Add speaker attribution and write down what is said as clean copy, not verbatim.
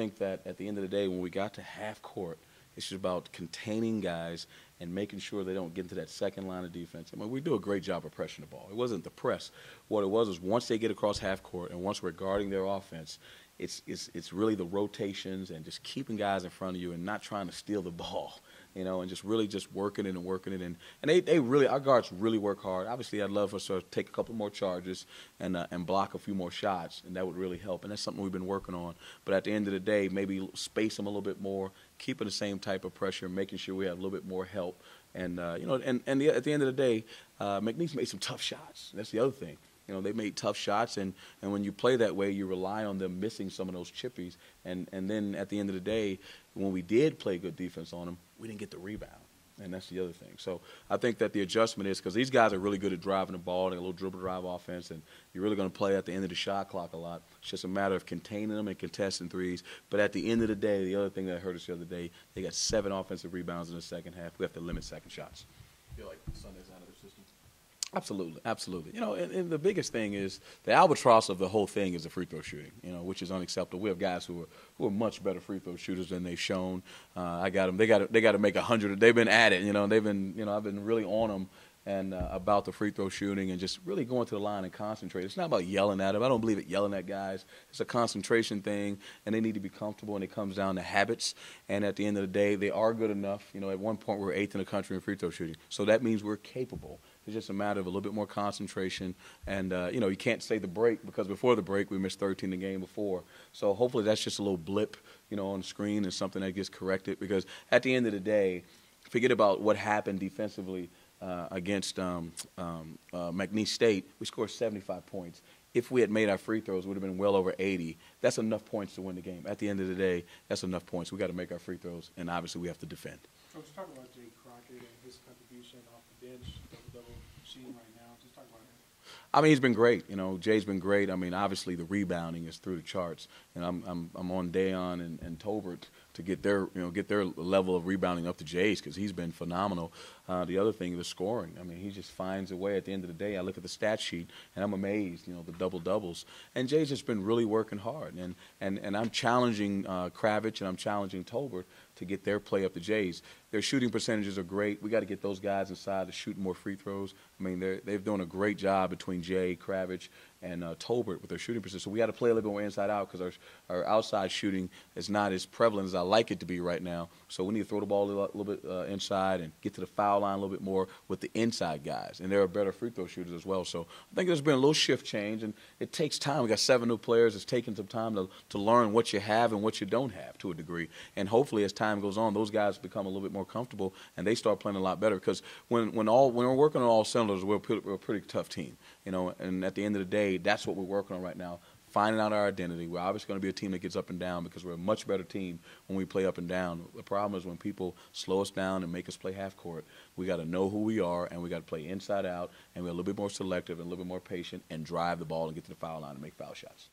Speaker 1: think that at the end of the day, when we got to half court, it's just about containing guys and making sure they don't get into that second line of defense. I mean, we do a great job of pressing the ball. It wasn't the press. What it was is once they get across half court and once we're guarding their offense, it's really the rotations and just keeping guys in front of you and not trying to steal the ball, and just really just working it and working it. And they really, our guards really work hard. Obviously, I'd love for us to take a couple more charges and block a few more shots, and that would really help. And that's something we've been working on. But at the end of the day, maybe space them a little bit more, keeping the same type of pressure, making sure we have a little bit more help. And, at the end of the day, McNeese made some tough shots. That's the other thing. They made tough shots, and when you play that way, you rely on them missing some of those chippies. And then at the end of the day, when we did play good defense on them, we didn't get the rebound. And that's the other thing. So I think that the adjustment is because these guys are really good at driving the ball. They got a little dribble drive offense, and you're really going to play at the end of the shot clock a lot. It's just a matter of containing them and contesting threes. But at the end of the day, the other thing that hurt us the other day, they got 7 offensive rebounds in the second half. We have to limit second shots.
Speaker 2: I feel like Sunday's out of their system.
Speaker 1: Absolutely, absolutely. And the biggest thing is the albatross of the whole thing is the free throw shooting, which is unacceptable. We have guys who are much better free throw shooters than they've shown. I got them. They got to make 100. They've been at it. They've been. I've been really on them and about the free throw shooting and just really going to the line and concentrate. It's not about yelling at them. I don't believe it yelling at guys. It's a concentration thing, and they need to be comfortable, and it comes down to habits. And at the end of the day, they are good enough. At one point, we were 8th in the country in free throw shooting. So that means we're capable. It's just a matter of a little bit more concentration. And, you can't say the break because before the break, we missed 13 the game before. So hopefully that's just a little blip, on the screen and something that gets corrected. Because at the end of the day, forget about what happened defensively against McNeese State. We scored 75 points. If we had made our free throws, it would have been well over 80. That's enough points to win the game. At the end of the day, that's enough points. We got to make our free throws, and obviously we have to defend.
Speaker 3: Coach, talk about Jay Crockett and his contribution off the bench, double shooting right now. Just talk about him.
Speaker 1: I mean, he's been great. Jay's been great. I mean, obviously the rebounding is through the charts, and I'm on Dayon and Tolbert to get their level of rebounding up to Jay's because he's been phenomenal. The other thing is the scoring. I mean, he just finds a way. At the end of the day, I look at the stat sheet and I'm amazed. The double doubles, and Jay's just been really working hard. And I'm challenging Kravitz and I'm challenging Tolbert to get their play up to Jay's. Their shooting percentages are great. We got to get those guys inside to shoot more free throws. I mean, they've done a great job between Jay, Kravitz, and Tolbert with their shooting percentage. So we got to play a little bit more inside out because our outside shooting is not as prevalent as I like it to be right now. So we need to throw the ball a little bit inside and get to the foul line a little bit more with the inside guys. And they're better free throw shooters as well. So I think there's been a little shift change, and it takes time. We got 7 new players. It's taking some time to learn what you have and what you don't have to a degree. And hopefully as time goes on, those guys become a little bit more comfortable and they start playing a lot better because when we're working on all cylinders, we're a pretty tough team. And at the end of the day, that's what we're working on right now, finding out our identity. We're obviously going to be a team that gets up and down because we're a much better team when we play up and down. The problem is when people slow us down and make us play half court, we got to know who we are and we got to play inside out, and we're a little bit more selective and a little bit more patient and drive the ball and get to the foul line and make foul shots.